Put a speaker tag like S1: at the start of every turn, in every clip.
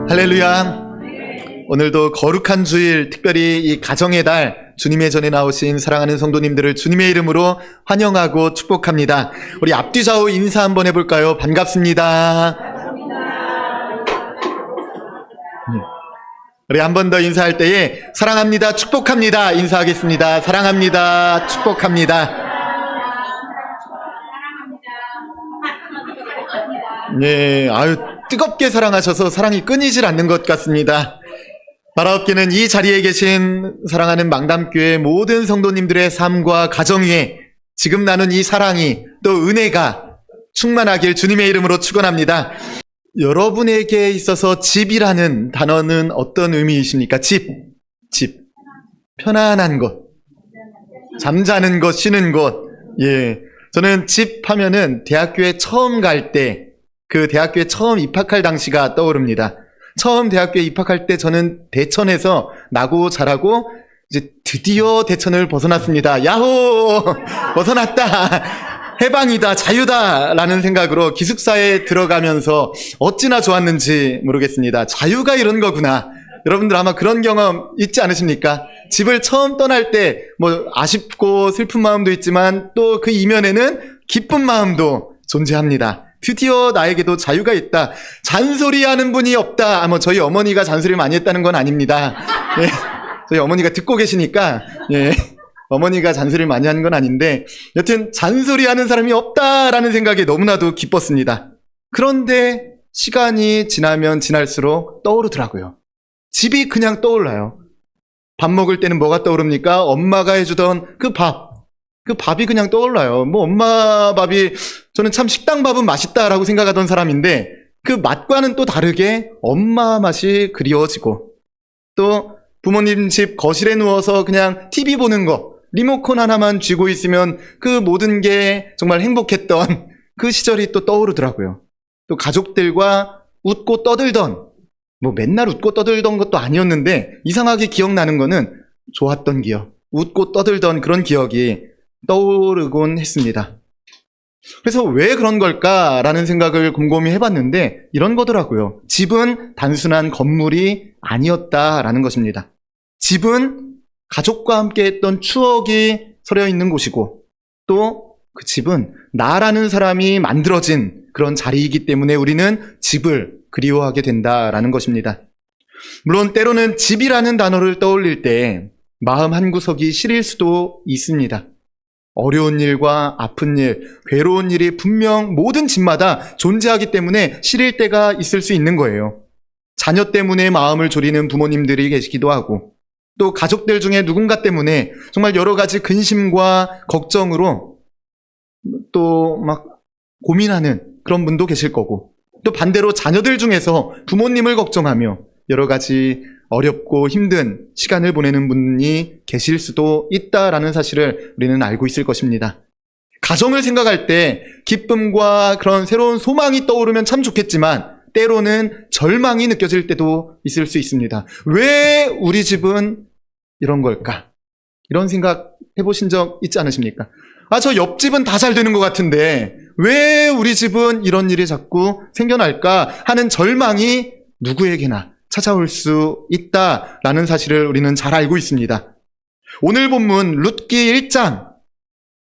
S1: 할렐루야. 오늘도 거룩한 주일, 특별히 이 가정의 달, 주님의 전에 나오신 사랑하는 성도님들을 주님의 이름으로 환영하고 축복합니다. 우리 앞뒤 좌우 인사 한번 해볼까요? 반갑습니다. 우리 한 번 더 인사할 때에 사랑합니다, 축복합니다 인사하겠습니다. 사랑합니다, 축복합니다. 네, 아유, 뜨겁게 사랑하셔서 사랑이 끊이질 않는 것 같습니다. 바라옵기는 이 자리에 계신 사랑하는 망담교회 모든 성도님들의 삶과 가정 위에 지금 나눈 이 사랑이 또 은혜가 충만하길 주님의 이름으로 축원합니다. 여러분에게 있어서 집이라는 단어는 어떤 의미이십니까? 집. 편안한 곳. 잠자는 곳, 쉬는 곳. 예. 저는 집 하면은 대학교에 처음 갈 때, 그 대학교에 처음 입학할 당시가 떠오릅니다. 처음 대학교에 입학할 때 저는 대천에서 나고 자라고 이제 드디어 대천을 벗어났습니다. 야호! 벗어났다! 해방이다! 자유다! 라는 생각으로 기숙사에 들어가면서 어찌나 좋았는지 모르겠습니다. 자유가 이런 거구나. 여러분들 아마 그런 경험 있지 않으십니까? 집을 처음 떠날 때 뭐 아쉽고 슬픈 마음도 있지만 또 그 이면에는 기쁜 마음도 존재합니다. 드디어 나에게도 자유가 있다. 잔소리하는 분이 없다. 뭐 저희 어머니가 잔소리를 많이 했다는 건 아닙니다. 예, 저희 어머니가 듣고 계시니까 예, 어머니가 잔소리를 많이 하는 건 아닌데 여튼 잔소리하는 사람이 없다라는 생각에 너무나도 기뻤습니다. 그런데 시간이 지나면 지날수록 떠오르더라고요. 집이 그냥 떠올라요. 밥 먹을 때는 뭐가 떠오릅니까? 엄마가 해주던 그 밥이 그냥 떠올라요. 뭐 엄마 밥이, 저는 참 식당 밥은 맛있다라고 생각하던 사람인데 그 맛과는 또 다르게 엄마 맛이 그리워지고, 또 부모님 집 거실에 누워서 그냥 TV 보는 거, 리모컨 하나만 쥐고 있으면 그 모든 게 정말 행복했던 그 시절이 또 떠오르더라고요. 또 가족들과 웃고 떠들던, 뭐 맨날 웃고 떠들던 것도 아니었는데 이상하게 기억나는 거는 좋았던 기억, 웃고 떠들던 그런 기억이 떠오르곤 했습니다. 그래서 왜 그런 걸까라는 생각을 곰곰이 해봤는데 이런 거더라고요. 집은 단순한 건물이 아니었다라는 것입니다. 집은 가족과 함께 했던 추억이 서려 있는 곳이고, 또 그 집은 나라는 사람이 만들어진 그런 자리이기 때문에 우리는 집을 그리워하게 된다라는 것입니다. 물론 때로는 집이라는 단어를 떠올릴 때 마음 한구석이 시릴 수도 있습니다. 어려운 일과 아픈 일, 괴로운 일이 분명 모든 집마다 존재하기 때문에 시릴 때가 있을 수 있는 거예요. 자녀 때문에 마음을 졸이는 부모님들이 계시기도 하고, 또 가족들 중에 누군가 때문에 정말 여러 가지 근심과 걱정으로 또 막 고민하는 그런 분도 계실 거고, 또 반대로 자녀들 중에서 부모님을 걱정하며 여러 가지 어렵고 힘든 시간을 보내는 분이 계실 수도 있다라는 사실을 우리는 알고 있을 것입니다. 가정을 생각할 때 기쁨과 그런 새로운 소망이 떠오르면 참 좋겠지만 때로는 절망이 느껴질 때도 있을 수 있습니다. 왜 우리 집은 이런 걸까? 이런 생각 해보신 적 있지 않으십니까? 저 옆집은 다 잘 되는 것 같은데 왜 우리 집은 이런 일이 자꾸 생겨날까 하는 절망이 누구에게나 찾아올 수 있다라는 사실을 우리는 잘 알고 있습니다. 오늘 본문 룻기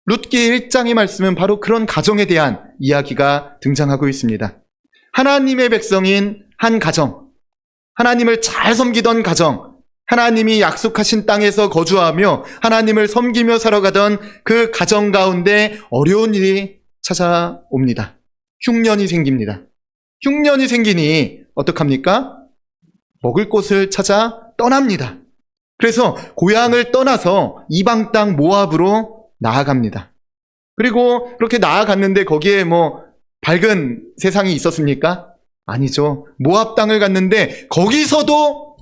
S1: 1장의 말씀은 바로 그런 가정에 대한 이야기가 등장하고 있습니다. 하나님의 백성인 한 가정, 하나님을 잘 섬기던 가정, 하나님이 약속하신 땅에서 거주하며 하나님을 섬기며 살아가던 그 가정 가운데 어려운 일이 찾아옵니다. 흉년이 생깁니다. 흉년이 생기니 어떡합니까? 먹을 곳을 찾아 떠납니다. 그래서 고향을 떠나서 이방 땅 모압으로 나아갑니다. 그리고 그렇게 나아갔는데 거기에 뭐 밝은 세상이 있었습니까? 아니죠. 모압 땅을 갔는데 거기서도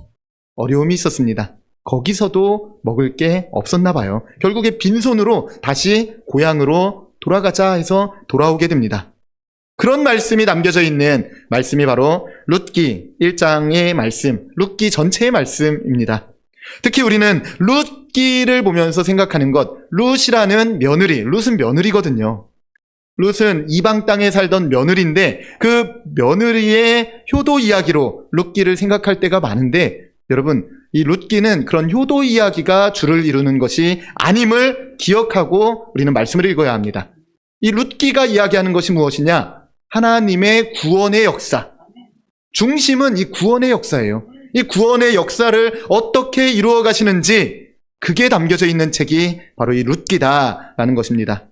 S1: 어려움이 있었습니다. 거기서도 먹을 게 없었나 봐요. 결국에 빈손으로 다시 고향으로 돌아가자 해서 돌아오게 됩니다. 그런 말씀이 남겨져 있는 말씀이 바로 룻기 1장의 말씀, 룻기 전체의 말씀입니다. 특히 우리는 룻기를 보면서 생각하는 것, 룻이라는 며느리, 룻은 며느리거든요. 룻은 이방 땅에 살던 며느리인데 그 며느리의 효도 이야기로 룻기를 생각할 때가 많은데, 여러분, 이 룻기는 그런 효도 이야기가 주를 이루는 것이 아님을 기억하고 우리는 말씀을 읽어야 합니다. 이 룻기가 이야기하는 것이 무엇이냐? 하나님의 구원의 역사. 중심은 이 구원의 역사예요. 이 구원의 역사를 어떻게 이루어 가시는지, 그게 담겨져 있는 책이 바로 이 룻기다라는 것입니다.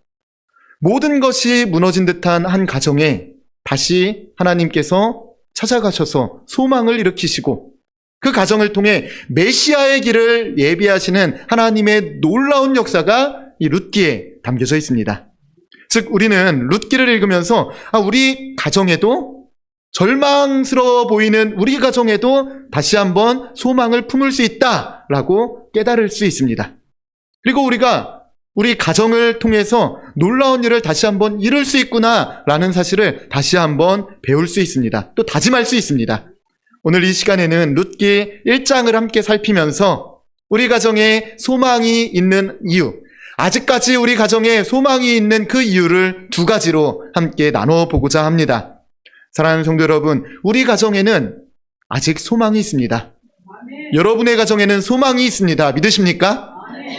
S1: 모든 것이 무너진 듯한 한 가정에 다시 하나님께서 찾아가셔서 소망을 일으키시고, 그 가정을 통해 메시아의 길을 예비하시는 하나님의 놀라운 역사가 이 룻기에 담겨져 있습니다. 즉, 우리는 룻기를 읽으면서 우리 가정에도, 절망스러워 보이는 우리 가정에도 다시 한번 소망을 품을 수 있다라고 깨달을 수 있습니다. 그리고 우리가 우리 가정을 통해서 놀라운 일을 다시 한번 이룰 수 있구나라는 사실을 다시 한번 배울 수 있습니다. 또 다짐할 수 있습니다. 오늘 이 시간에는 룻기 1장을 함께 살피면서 우리 가정에 소망이 있는 이유, 아직까지 우리 가정에 소망이 있는 그 이유를 두 가지로 함께 나눠보고자 합니다. 사랑하는 성도 여러분, 우리 가정에는 아직 소망이 있습니다. 여러분의 가정에는 소망이 있습니다. 믿으십니까?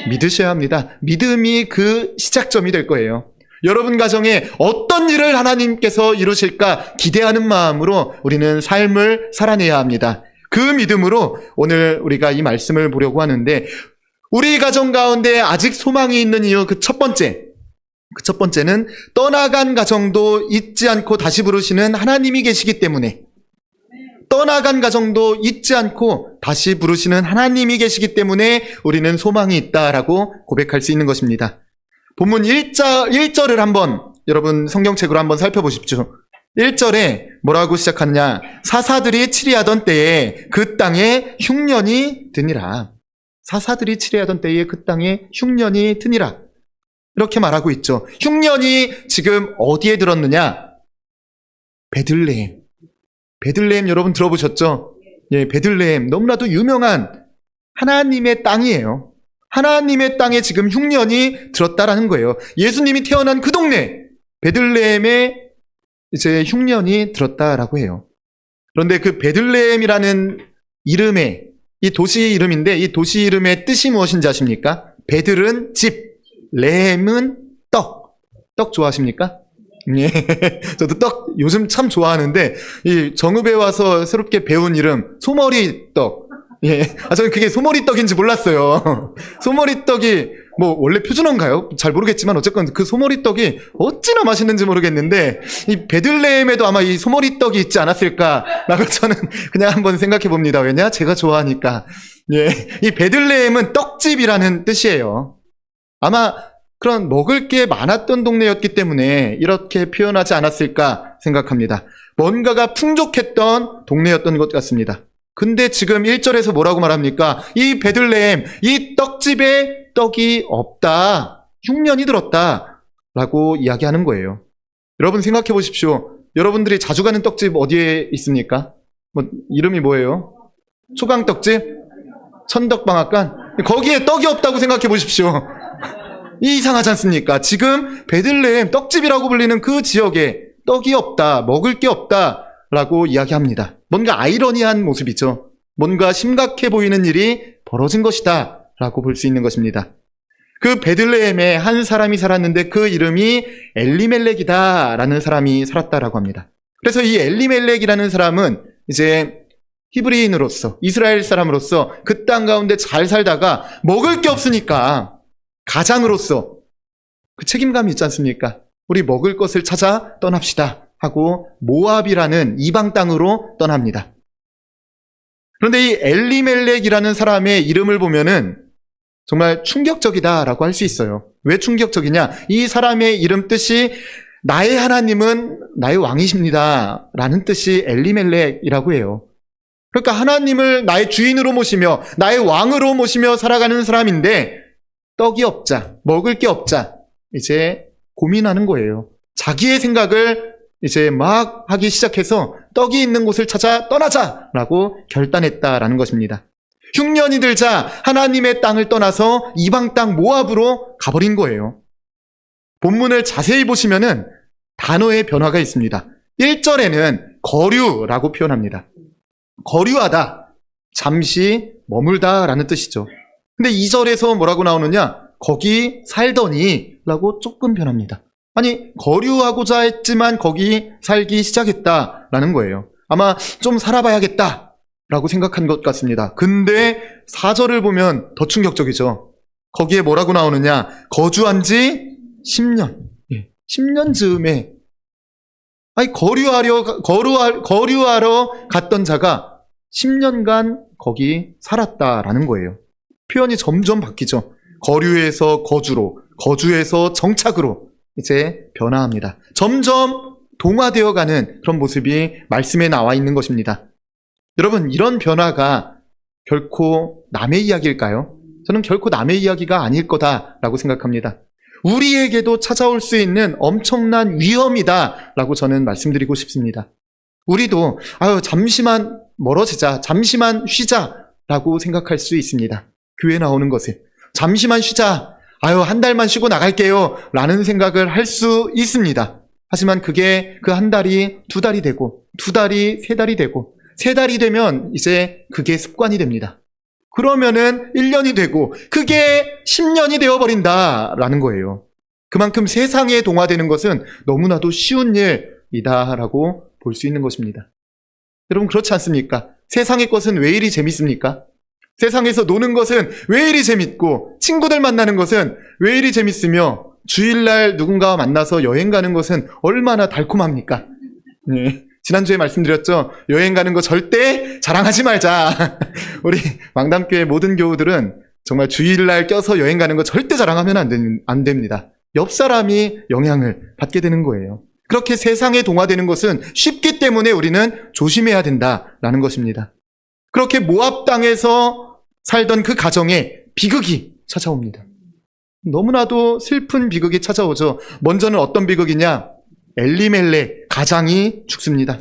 S1: 믿으셔야 합니다. 믿음이 그 시작점이 될 거예요. 여러분 가정에 어떤 일을 하나님께서 이루실까 기대하는 마음으로 우리는 삶을 살아내야 합니다. 그 믿음으로 오늘 우리가 이 말씀을 보려고 하는데, 우리 가정 가운데 아직 소망이 있는 이유, 그 첫 번째는 떠나간 가정도 잊지 않고 다시 부르시는 하나님이 계시기 때문에, 떠나간 가정도 잊지 않고 다시 부르시는 하나님이 계시기 때문에 우리는 소망이 있다라고 고백할 수 있는 것입니다. 본문 1절을 한번 여러분 성경책으로 한번 살펴보십시오. 1절에 뭐라고 시작하느냐? 사사들이 치리하던 때에 그 땅에 흉년이 드니라. 사사들이 치리하던 때에 그 땅에 흉년이 드니라. 이렇게 말하고 있죠. 흉년이 지금 어디에 들었느냐? 베들레헴. 베들레헴 여러분 들어보셨죠? 예, 베들레헴 너무나도 유명한 하나님의 땅이에요. 하나님의 땅에 지금 흉년이 들었다라는 거예요. 예수님이 태어난 그 동네 베들레헴에 이제 흉년이 들었다라고 해요. 그런데 그 베들레헴이라는 이름의, 이 도시 이름인데 이 도시 이름의 뜻이 무엇인지 아십니까? 베들은 집, 레헴은 떡. 떡 좋아하십니까? 예, 저도 떡 요즘 참 좋아하는데, 이 정읍에 와서 새롭게 배운 이름 소머리 떡. 예, 저는 그게 소머리 떡인지 몰랐어요. 소머리 떡이 뭐 원래 표준어인가요? 잘 모르겠지만 어쨌건 그 소머리 떡이 어찌나 맛있는지 모르겠는데, 이 베들레헴에도 아마 이 소머리 떡이 있지 않았을까라고 저는 그냥 한번 생각해 봅니다. 왜냐? 제가 좋아하니까. 예, 이 베들레헴은 떡집이라는 뜻이에요. 아마 그런 먹을 게 많았던 동네였기 때문에 이렇게 표현하지 않았을까 생각합니다. 뭔가가 풍족했던 동네였던 것 같습니다. 근데 지금 1절에서 뭐라고 말합니까? 이 베들레헴, 이 떡집에 떡이 없다. 흉년이 들었다. 라고 이야기하는 거예요. 여러분 생각해 보십시오. 여러분들이 자주 가는 떡집 어디에 있습니까? 이름이 뭐예요? 초강떡집? 천덕방앗간? 거기에 떡이 없다고 생각해 보십시오. 이상하지 않습니까? 지금 베들레헴 떡집이라고 불리는 그 지역에 떡이 없다, 먹을 게 없다 라고 이야기합니다. 뭔가 아이러니한 모습이죠. 뭔가 심각해 보이는 일이 벌어진 것이다 라고 볼 수 있는 것입니다. 그 베들레헴에 한 사람이 살았는데 그 이름이 엘리멜렉이다 라는 사람이 살았다라고 합니다. 그래서 이 엘리멜렉이라는 사람은 이제 히브리인으로서, 이스라엘 사람으로서 그 땅 가운데 잘 살다가 먹을 게 없으니까 가장으로서 그 책임감이 있지 않습니까? 우리 먹을 것을 찾아 떠납시다 하고 모압이라는 이방 땅으로 떠납니다. 그런데 이 엘리멜렉이라는 사람의 이름을 보면은 정말 충격적이다라고 할 수 있어요. 왜 충격적이냐? 이 사람의 이름 뜻이 나의 하나님은 나의 왕이십니다 라는 뜻이 엘리멜렉이라고 해요. 그러니까 하나님을 나의 주인으로 모시며 나의 왕으로 모시며 살아가는 사람인데 떡이 없자, 먹을 게 없자 이제 고민하는 거예요. 자기의 생각을 이제 막 하기 시작해서 떡이 있는 곳을 찾아 떠나자라고 결단했다라는 것입니다. 흉년이 들자 하나님의 땅을 떠나서 이방 땅 모압으로 가버린 거예요. 본문을 자세히 보시면은 단어의 변화가 있습니다. 1절에는 거류라고 표현합니다. 거류하다, 잠시 머물다 라는 뜻이죠. 근데 2절에서 뭐라고 나오느냐? 거기 살더니 라고 조금 변합니다. 아니, 거류하고자 했지만 거기 살기 시작했다라는 거예요. 아마 좀 살아봐야겠다 라고 생각한 것 같습니다. 근데 4절을 보면 더 충격적이죠. 거기에 뭐라고 나오느냐? 거주한 지 10년. 10년 즈음에, 아니, 거류하러 갔던 자가 10년간 거기 살았다라는 거예요. 표현이 점점 바뀌죠. 거류에서 거주로, 거주에서 정착으로 이제 변화합니다. 점점 동화되어 가는 그런 모습이 말씀에 나와 있는 것입니다. 여러분, 이런 변화가 결코 남의 이야기일까요? 저는 결코 남의 이야기가 아닐 거다라고 생각합니다. 우리에게도 찾아올 수 있는 엄청난 위험이다라고 저는 말씀드리고 싶습니다. 우리도 잠시만 멀어지자, 잠시만 쉬자라고 생각할 수 있습니다. 교회 나오는 것을 잠시만 쉬자, 한 달만 쉬고 나갈게요 라는 생각을 할 수 있습니다. 하지만 그게 그 한 달이 2달이 되고, 2달이 3달이 되고, 3달이 되면 이제 그게 습관이 됩니다. 그러면은 1년이 되고 그게 10년이 되어버린다라는 거예요. 그만큼 세상에 동화되는 것은 너무나도 쉬운 일이다라고 볼 수 있는 것입니다. 여러분, 그렇지 않습니까? 세상의 것은 왜 이리 재밌습니까? 세상에서 노는 것은 왜 이리 재밌고, 친구들 만나는 것은 왜 이리 재밌으며, 주일날 누군가와 만나서 여행 가는 것은 얼마나 달콤합니까? 네. 지난주에 말씀드렸죠. 여행 가는 거 절대 자랑하지 말자. 우리 왕담교회 모든 교우들은 정말 주일날 껴서 여행 가는 거 절대 자랑하면 안 됩니다. 옆 사람이 영향을 받게 되는 거예요. 그렇게 세상에 동화되는 것은 쉽기 때문에 우리는 조심해야 된다라는 것입니다. 그렇게 모압 땅에서 살던 그 가정에 비극이 찾아옵니다. 너무나도 슬픈 비극이 찾아오죠. 먼저는 어떤 비극이냐? 엘리멜렉 가장이 죽습니다.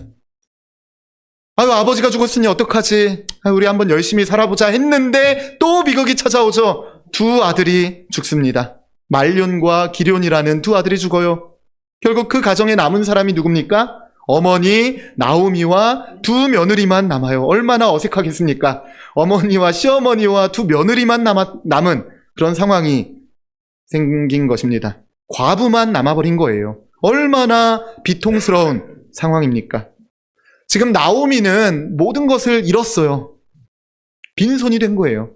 S1: 아버지가 죽었으니 어떡하지? 우리 한번 열심히 살아보자 했는데 또 비극이 찾아오죠. 2 아들이 죽습니다. 말륜과 기럐이라는 2 아들이 죽어요. 결국 그 가정에 남은 사람이 누굽니까? 어머니 나오미와 2 며느리만 남아요. 얼마나 어색하겠습니까? 어머니와 시어머니와 2 며느리만 남은 그런 상황이 생긴 것입니다. 과부만 남아버린 거예요. 얼마나 비통스러운 상황입니까? 지금 나오미는 모든 것을 잃었어요. 빈손이 된 거예요.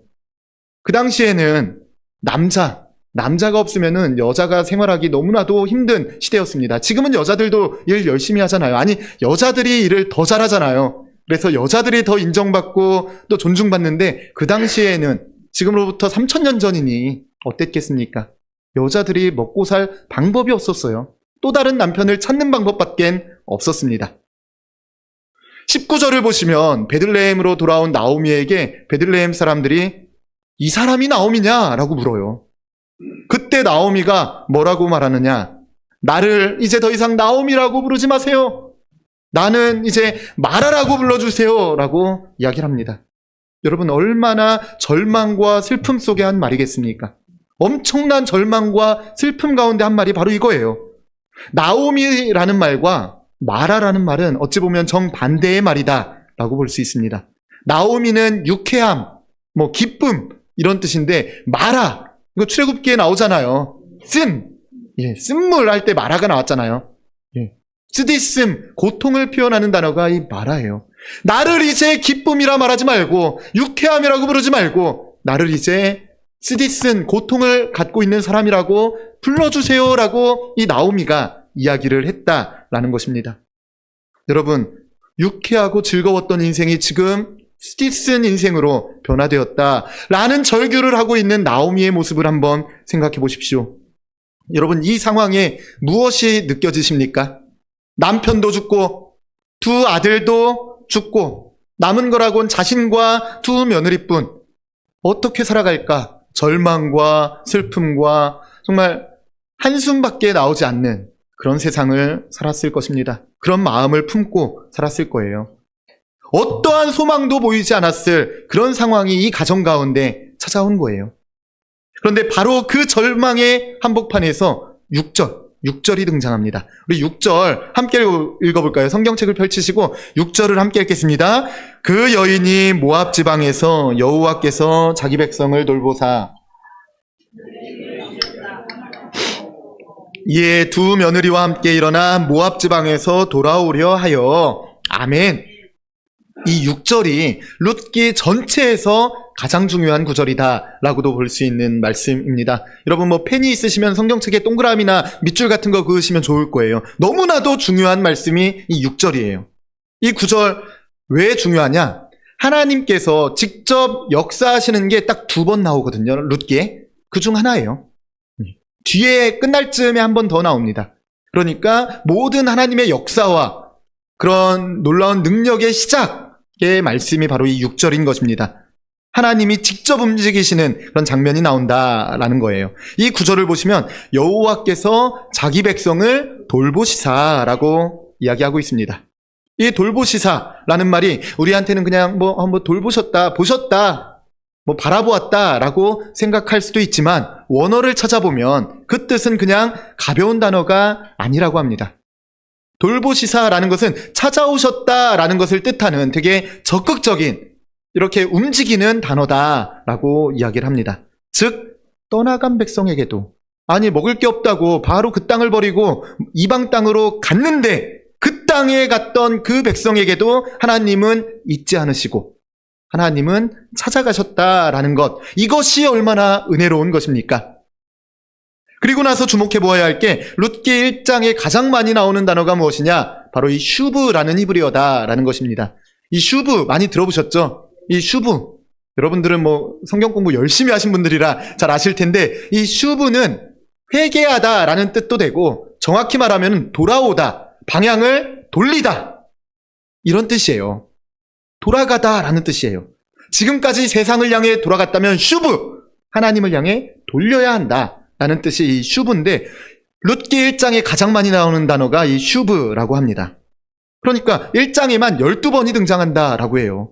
S1: 그 당시에는 남자가 없으면은 여자가 생활하기 너무나도 힘든 시대였습니다. 지금은 여자들도 일 열심히 하잖아요. 아니, 여자들이 일을 더 잘하잖아요. 그래서 여자들이 더 인정받고 또 존중받는데, 그 당시에는 지금으로부터 3000년 전이니 어땠겠습니까? 여자들이 먹고 살 방법이 없었어요. 또 다른 남편을 찾는 방법밖엔 없었습니다. 19절을 보시면 베들레헴으로 돌아온 나오미에게 베들레헴 사람들이 이 사람이 나오미냐라고 물어요. 그때 나오미가 뭐라고 말하느냐? 나를 이제 더 이상 나오미라고 부르지 마세요. 나는 이제 마라라고 불러주세요 라고 이야기를 합니다. 여러분, 얼마나 절망과 슬픔 속에 한 말이겠습니까? 엄청난 절망과 슬픔 가운데 한 말이 바로 이거예요. 나오미라는 말과 마라라는 말은 어찌 보면 정반대의 말이다 라고 볼 수 있습니다. 나오미는 유쾌함, 기쁨 이런 뜻인데, 마라, 이거 출애굽기에 나오잖아요. 쓴물 할 때 마라가 나왔잖아요. 쓰디씀, 고통을 표현하는 단어가 이 마라예요. 나를 이제 기쁨이라 말하지 말고 유쾌함이라고 부르지 말고 나를 이제 쓰디쓴 고통을 갖고 있는 사람이라고 불러주세요라고 이 나오미가 이야기를 했다라는 것입니다. 여러분, 유쾌하고 즐거웠던 인생이 지금 쓰디쓴 인생으로 변화되었다라는 절규를 하고 있는 나오미의 모습을 한번 생각해 보십시오. 여러분, 이 상황에 무엇이 느껴지십니까? 남편도 죽고 2 아들도 죽고 남은 거라곤 자신과 2 며느리뿐. 어떻게 살아갈까? 절망과 슬픔과 정말 한숨밖에 나오지 않는 그런 세상을 살았을 것입니다. 그런 마음을 품고 살았을 거예요. 어떠한 소망도 보이지 않았을 그런 상황이 이 가정 가운데 찾아온 거예요. 그런데 바로 그 절망의 한복판에서 6절, 6절이 등장합니다. 우리 6절 함께 읽어볼까요? 성경책을 펼치시고 6절을 함께 읽겠습니다. 그 여인이 모압 지방에서 여호와께서 자기 백성을 돌보사 이에 두 며느리와 함께 일어나 모압 지방에서 돌아오려 하여. 아멘. 이 6절이 룻기 전체에서 가장 중요한 구절이다 라고도 볼 수 있는 말씀입니다. 여러분 펜이 있으시면 성경책에 동그라미나 밑줄 같은 거 그으시면 좋을 거예요. 너무나도 중요한 말씀이 이 6절이에요. 이 구절 왜 중요하냐? 하나님께서 직접 역사하시는 게 딱 2번 나오거든요. 룻기에. 그중 하나예요. 뒤에 끝날 즈음에 한 번 더 나옵니다. 그러니까 모든 하나님의 역사와 그런 놀라운 능력의 시작의 말씀이 바로 이 6절인 것입니다. 하나님이 직접 움직이시는 그런 장면이 나온다라는 거예요. 이 구절을 보시면 여호와께서 자기 백성을 돌보시사라고 이야기하고 있습니다. 이 돌보시사라는 말이 우리한테는 그냥 한번 돌보셨다, 보셨다, 바라보았다라고 생각할 수도 있지만 원어를 찾아보면 그 뜻은 그냥 가벼운 단어가 아니라고 합니다. 돌보시사라는 것은 찾아오셨다라는 것을 뜻하는 되게 적극적인 이렇게 움직이는 단어다라고 이야기를 합니다. 즉 떠나간 백성에게도 먹을 게 없다고 바로 그 땅을 버리고 이방 땅으로 갔는데 그 땅에 갔던 그 백성에게도 하나님은 잊지 않으시고 하나님은 찾아가셨다라는 것, 이것이 얼마나 은혜로운 것입니까? 그리고 나서 주목해 보아야 할 게 룻기 1장에 가장 많이 나오는 단어가 무엇이냐? 바로 이 슈브라는 히브리어다라는 것입니다. 이 슈브 많이 들어보셨죠? 이 슈브, 여러분들은 성경 공부 열심히 하신 분들이라 잘 아실 텐데 이 슈브는 회개하다라는 뜻도 되고 정확히 말하면 돌아오다, 방향을 돌리다 이런 뜻이에요. 돌아가다라는 뜻이에요. 지금까지 세상을 향해 돌아갔다면 슈브, 하나님을 향해 돌려야 한다라는 뜻이 이 슈브인데 룻기 1장에 가장 많이 나오는 단어가 이 슈브라고 합니다. 그러니까 1장에만 12번이 등장한다라고 해요.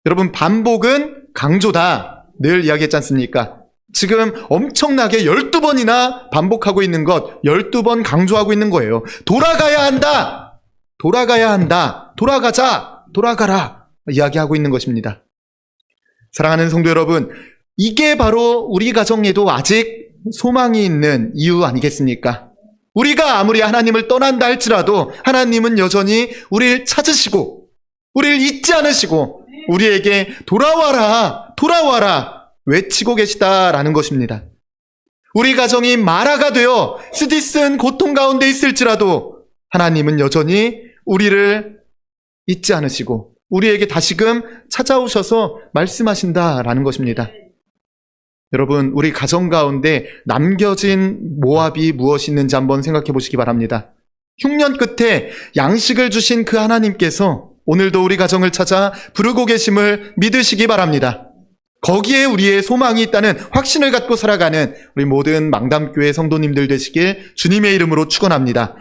S1: 여러분 반복은 강조다 늘 이야기했지 않습니까? 지금 엄청나게 12번이나 반복하고 있는 것, 12번 강조하고 있는 거예요. 돌아가야 한다, 돌아가야 한다, 돌아가자, 돌아가라 이야기하고 있는 것입니다. 사랑하는 성도 여러분, 이게 바로 우리 가정에도 아직 소망이 있는 이유 아니겠습니까? 우리가 아무리 하나님을 떠난다 할지라도 하나님은 여전히 우리를 찾으시고 우리를 잊지 않으시고 우리에게 돌아와라, 돌아와라 외치고 계시다라는 것입니다. 우리 가정이 마라가 되어 쓰디쓴 고통 가운데 있을지라도 하나님은 여전히 우리를 잊지 않으시고 우리에게 다시금 찾아오셔서 말씀하신다라는 것입니다. 여러분, 우리 가정 가운데 남겨진 모압이 무엇이 있는지 한번 생각해 보시기 바랍니다. 흉년 끝에 양식을 주신 그 하나님께서 오늘도 우리 가정을 찾아 부르고 계심을 믿으시기 바랍니다. 거기에 우리의 소망이 있다는 확신을 갖고 살아가는 우리 모든 망담교회 성도님들 되시길 주님의 이름으로 축원합니다.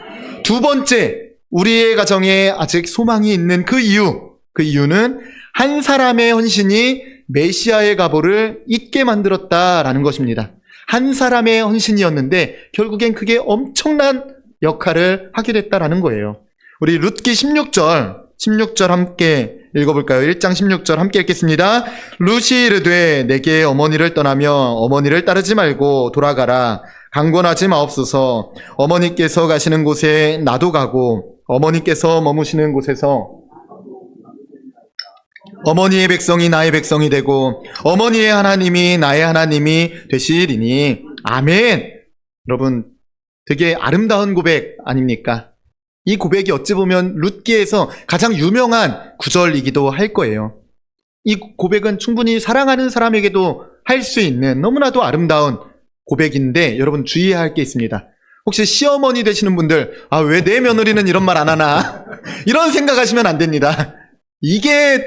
S1: 두 번째, 우리의 가정에 아직 소망이 있는 그 이유는 한 사람의 헌신이 메시아의 가보를 잊게 만들었다라는 것입니다. 한 사람의 헌신이었는데 결국엔 그게 엄청난 역할을 하게 됐다라는 거예요. 우리 룻기 16절 함께 읽어볼까요? 1장 16절 함께 읽겠습니다. 룻이 이르되 내게 어머니를 떠나며 어머니를 따르지 말고 돌아가라. 강권하지 마옵소서. 어머니께서 가시는 곳에 나도 가고 어머니께서 머무시는 곳에서 어머니의 백성이 나의 백성이 되고 어머니의 하나님이 나의 하나님이 되시리니. 아멘. 여러분, 되게 아름다운 고백 아닙니까? 이 고백이 어찌 보면 룻기에서 가장 유명한 구절이기도 할 거예요. 이 고백은 충분히 사랑하는 사람에게도 할 수 있는 너무나도 아름다운 고백인데 여러분 주의해야 할 게 있습니다. 혹시 시어머니 되시는 분들, 왜 내 며느리는 이런 말 안 하나? 이런 생각하시면 안 됩니다. 이게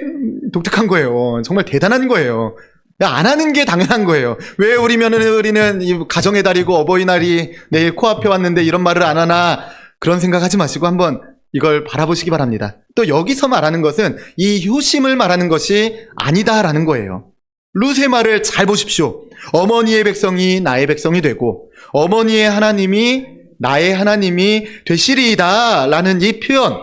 S1: 독특한 거예요. 정말 대단한 거예요. 안 하는 게 당연한 거예요. 왜 우리 며느리는 이 가정의 달이고 어버이날이 내일 코앞에 왔는데 이런 말을 안 하나? 그런 생각하지 마시고 한번 이걸 바라보시기 바랍니다. 또 여기서 말하는 것은 이 효심을 말하는 것이 아니다라는 거예요. 룻의 말을 잘 보십시오. 어머니의 백성이 나의 백성이 되고 어머니의 하나님이 나의 하나님이 되시리이다 라는 이 표현,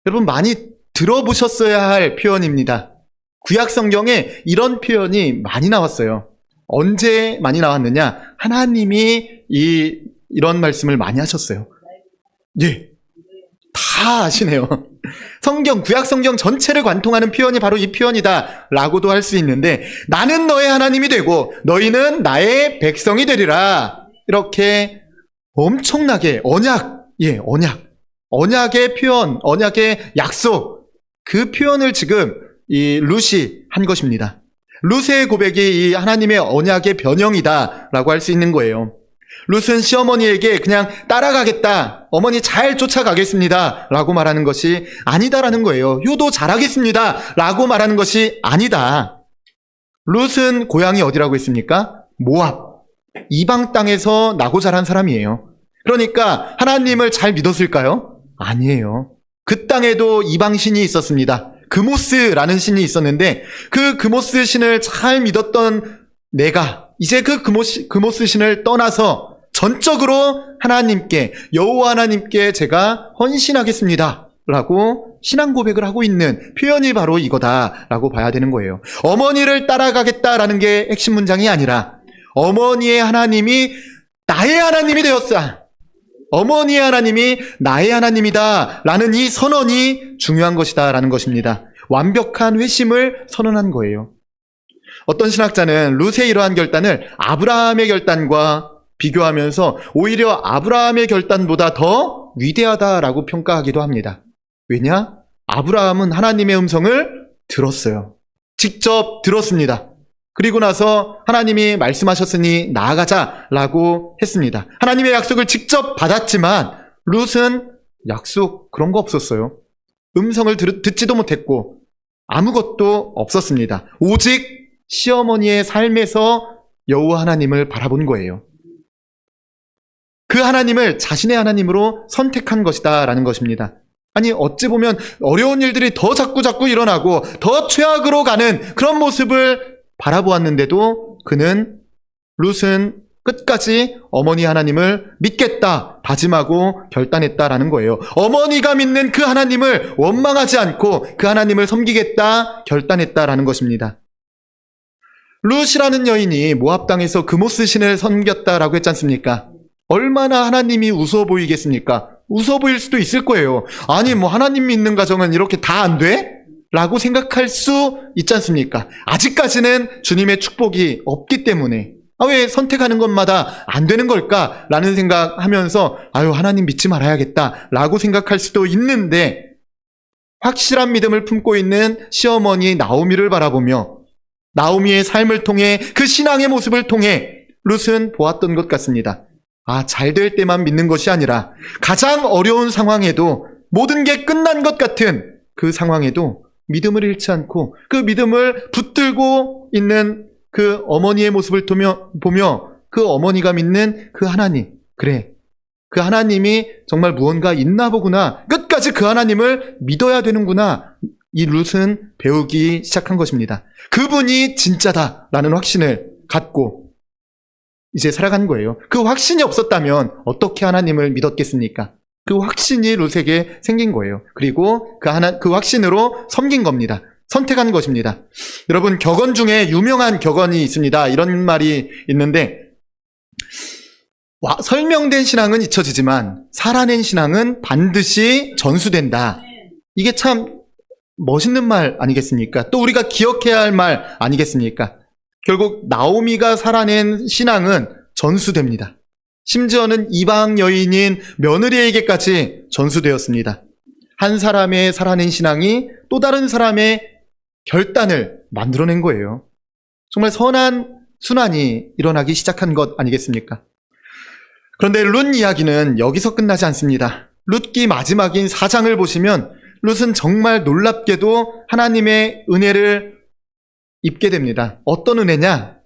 S1: 여러분 많이 들어보셨어야 할 표현입니다. 구약 성경에 이런 표현이 많이 나왔어요. 언제 많이 나왔느냐? 하나님이 이런 말씀을 많이 하셨어요. 예, 다 아시네요. 구약 성경 전체를 관통하는 표현이 바로 이 표현이다 라고도 할 수 있는데, 나는 너의 하나님이 되고 너희는 나의 백성이 되리라, 이렇게 엄청나게 언약의 표현, 언약의 약속, 그 표현을 지금 이 룻이 한 것입니다. 룻의 고백이 이 하나님의 언약의 변형이다 라고 할 수 있는 거예요. 룻은 시어머니에게 그냥 따라가겠다, 어머니 잘 쫓아가겠습니다 라고 말하는 것이 아니다라는 거예요. 효도 잘하겠습니다 라고 말하는 것이 아니다. 룻은 고향이 어디라고 했습니까? 모압, 이방 땅에서 나고 자란 사람이에요. 그러니까 하나님을 잘 믿었을까요? 아니에요. 그 땅에도 이방 신이 있었습니다. 그모스라는 신이 있었는데, 그 그모스 신을 잘 믿었던 내가 이제 그 그모스 신을 떠나서 전적으로 하나님께, 여호와 하나님께 제가 헌신하겠습니다 라고 신앙 고백을 하고 있는 표현이 바로 이거다 라고 봐야 되는 거예요. 어머니를 따라가겠다라는 게 핵심 문장이 아니라, 어머니의 하나님이 나의 하나님이 되었다, 어머니의 하나님이 나의 하나님이다 라는 이 선언이 중요한 것이다 라는 것입니다. 완벽한 회심을 선언한 거예요. 어떤 신학자는 룻의 이러한 결단을 아브라함의 결단과 비교하면서 오히려 아브라함의 결단보다 더 위대하다라고 평가하기도 합니다. 왜냐? 아브라함은 하나님의 음성을 들었어요. 직접 들었습니다. 그리고 나서 하나님이 말씀하셨으니 나아가자라고 했습니다. 하나님의 약속을 직접 받았지만 룻은 약속 그런 거 없었어요. 음성을 듣지도 못했고 아무것도 없었습니다. 오직 시어머니의 삶에서 여호와 하나님을 바라본 거예요. 그 하나님을 자신의 하나님으로 선택한 것이다 라는 것입니다. 아니, 어찌 보면 어려운 일들이 더 자꾸 일어나고 더 최악으로 가는 그런 모습을 바라보았는데도 룻은 끝까지 어머니 하나님을 믿겠다 다짐하고 결단했다라는 거예요. 어머니가 믿는 그 하나님을 원망하지 않고 그 하나님을 섬기겠다 결단했다라는 것입니다. 룻이라는 여인이 모압 땅에서 그모스 신을 섬겼다라고 했지 않습니까? 얼마나 하나님이 웃어 보이겠습니까? 웃어 보일 수도 있을 거예요. 아니, 하나님 믿는 가정은 이렇게 다 안 돼? 라고 생각할 수 있지 않습니까? 아직까지는 주님의 축복이 없기 때문에 왜 선택하는 것마다 안 되는 걸까? 라는 생각하면서 하나님 믿지 말아야겠다 라고 생각할 수도 있는데, 확실한 믿음을 품고 있는 시어머니 나오미를 바라보며 나오미의 삶을 통해 그 신앙의 모습을 통해 룻은 보았던 것 같습니다. 잘 될 때만 믿는 것이 아니라 가장 어려운 상황에도, 모든 게 끝난 것 같은 그 상황에도 믿음을 잃지 않고 그 믿음을 붙들고 있는 그 어머니의 모습을 보며 그 어머니가 믿는 그 하나님, 그래, 그 하나님이 정말 무언가 있나 보구나, 끝까지 그 하나님을 믿어야 되는구나, 이 룻은 배우기 시작한 것입니다. 그분이 진짜다라는 확신을 갖고 이제 살아간 거예요. 그 확신이 없었다면 어떻게 하나님을 믿었겠습니까? 그 확신이 룻에게 생긴 거예요. 그리고 그 확신으로 섬긴 겁니다. 선택한 것입니다. 여러분, 격언 중에 유명한 격언이 있습니다. 이런 말이 있는데, 설명된 신앙은 잊혀지지만 살아낸 신앙은 반드시 전수된다. 이게 참 멋있는 말 아니겠습니까? 또 우리가 기억해야 할 말 아니겠습니까? 결국 나오미가 살아낸 신앙은 전수됩니다. 심지어는 이방 여인인 며느리에게까지 전수되었습니다. 한 사람의 살아낸 신앙이 또 다른 사람의 결단을 만들어낸 거예요. 정말 선한 순환이 일어나기 시작한 것 아니겠습니까? 그런데 룻 이야기는 여기서 끝나지 않습니다. 룻기 마지막인 4장을 보시면 룻은 정말 놀랍게도 하나님의 은혜를 입게 됩니다. 어떤 은혜냐?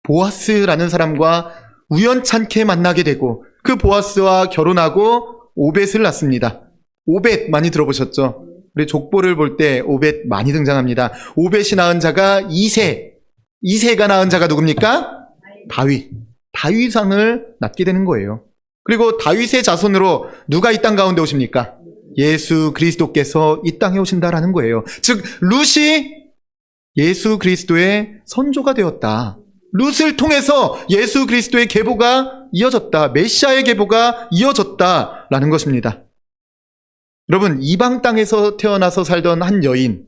S1: 보아스라는 사람과 우연찮게 만나게 되고 그 보아스와 결혼하고 오벳을 낳습니다. 오벳 많이 들어보셨죠? 우리 족보를 볼 때 오벳 많이 등장합니다. 오벳이 낳은 자가 이세가 낳은 자가 누굽니까? 다윗. 다윗왕을 낳게 되는 거예요. 그리고 다윗의 자손으로 누가 이 땅 가운데 오십니까? 예수 그리스도께서 이 땅에 오신다라는 거예요. 즉 룻이 예수 그리스도의 선조가 되었다. 룻을 통해서 예수 그리스도의 계보가 이어졌다. 메시아의 계보가 이어졌다라는 것입니다. 여러분, 이방 땅에서 태어나서 살던 한 여인,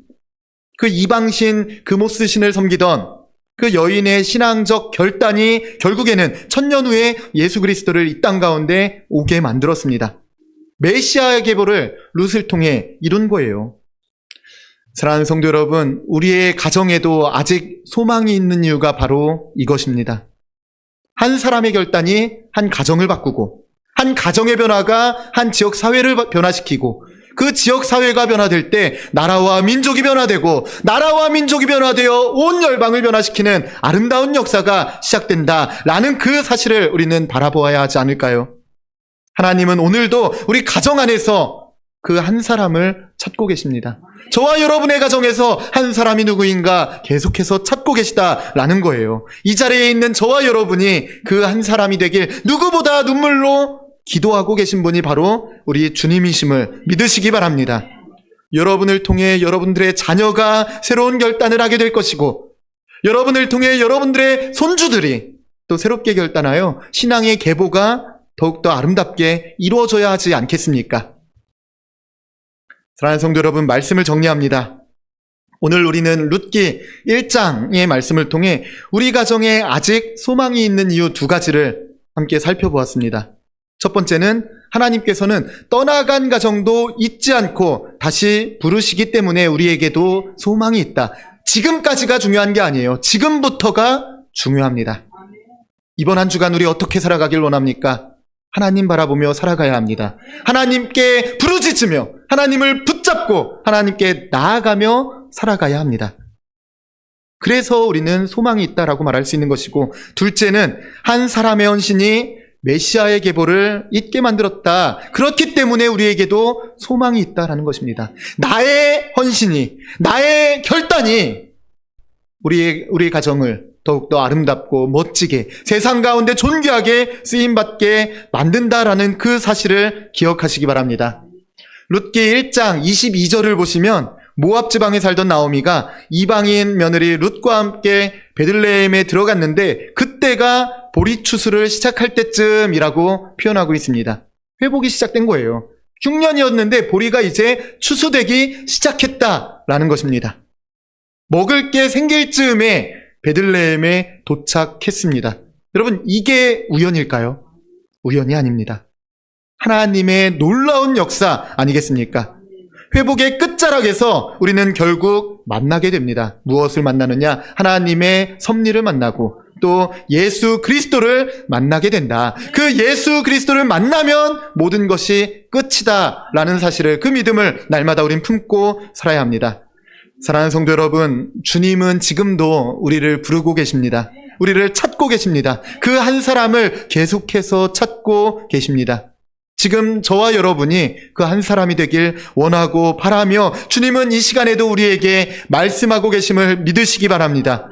S1: 그 이방신 그모스 신을 섬기던 그 여인의 신앙적 결단이 결국에는 1000년 후에 예수 그리스도를 이 땅 가운데 오게 만들었습니다. 메시아의 계보를 룻을 통해 이룬 거예요. 사랑하는 성도 여러분, 우리의 가정에도 아직 소망이 있는 이유가 바로 이것입니다. 한 사람의 결단이 한 가정을 바꾸고, 한 가정의 변화가 한 지역 사회를 변화시키고, 그 지역 사회가 변화될 때 나라와 민족이 변화되고, 나라와 민족이 변화되어 온 열방을 변화시키는 아름다운 역사가 시작된다라는 그 사실을 우리는 바라보아야 하지 않을까요? 하나님은 오늘도 우리 가정 안에서 그 한 사람을 찾고 계십니다. 저와 여러분의 가정에서 한 사람이 누구인가 계속해서 찾고 계시다라는 거예요. 이 자리에 있는 저와 여러분이 그 한 사람이 되길 누구보다 눈물로 기도하고 계신 분이 바로 우리 주님이심을 믿으시기 바랍니다. 여러분을 통해 여러분들의 자녀가 새로운 결단을 하게 될 것이고, 여러분을 통해 여러분들의 손주들이 또 새롭게 결단하여 신앙의 계보가 더욱더 아름답게 이루어져야 하지 않겠습니까? 사랑하는 성도 여러분, 말씀을 정리합니다. 오늘 우리는 룻기 1장의 말씀을 통해 우리 가정에 아직 소망이 있는 이유 2가지를 함께 살펴보았습니다. 첫 번째는 하나님께서는 떠나간 가정도 잊지 않고 다시 부르시기 때문에 우리에게도 소망이 있다. 지금까지가 중요한 게 아니에요. 지금부터가 중요합니다. 이번 한 주간 우리 어떻게 살아가길 원합니까? 하나님 바라보며 살아가야 합니다. 하나님께 부르짖으며 하나님을 붙잡고 하나님께 나아가며 살아가야 합니다. 그래서 우리는 소망이 있다라고 말할 수 있는 것이고, 둘째는 한 사람의 헌신이 메시아의 계보를 잊게 만들었다. 그렇기 때문에 우리에게도 소망이 있다라는 것입니다. 나의 헌신이, 나의 결단이 우리 가정을 더욱더 아름답고 멋지게 세상 가운데 존귀하게 쓰임받게 만든다라는 그 사실을 기억하시기 바랍니다. 룻기 1장 22절을 보시면 모압 지방에 살던 나오미가 이방인 며느리 룻과 함께 베들레헴에 들어갔는데 그때가 보리 추수를 시작할 때쯤이라고 표현하고 있습니다. 회복이 시작된 거예요. 흉년이었는데 보리가 이제 추수되기 시작했다라는 것입니다. 먹을 게 생길 즈음에 베들레헴에 도착했습니다. 여러분, 이게 우연일까요? 우연이 아닙니다. 하나님의 놀라운 역사 아니겠습니까? 회복의 끝자락에서 우리는 결국 만나게 됩니다. 무엇을 만나느냐? 하나님의 섭리를 만나고 또 예수 그리스도를 만나게 된다. 그 예수 그리스도를 만나면 모든 것이 끝이다 라는 사실을, 그 믿음을 날마다 우린 품고 살아야 합니다. 사랑하는 성도 여러분, 주님은 지금도 우리를 부르고 계십니다. 우리를 찾고 계십니다. 그 한 사람을 계속해서 찾고 계십니다. 지금 저와 여러분이 그 한 사람이 되길 원하고 바라며 주님은 이 시간에도 우리에게 말씀하고 계심을 믿으시기 바랍니다.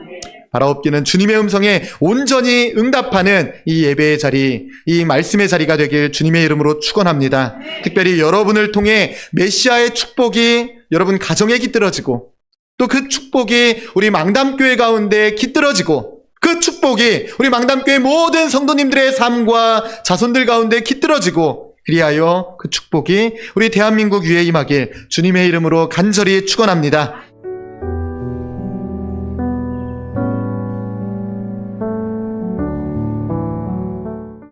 S1: 바라옵기는 주님의 음성에 온전히 응답하는 이 예배의 자리, 이 말씀의 자리가 되길 주님의 이름으로 축원합니다. 특별히 여러분을 통해 메시아의 축복이 여러분 가정에 깃들어지고, 또 그 축복이 우리 망담교회 가운데 깃들어지고, 그 축복이 우리 망담교회 모든 성도님들의 삶과 자손들 가운데 깃들어지고, 그리하여 그 축복이 우리 대한민국 위에 임하길 주님의 이름으로 간절히 축원합니다.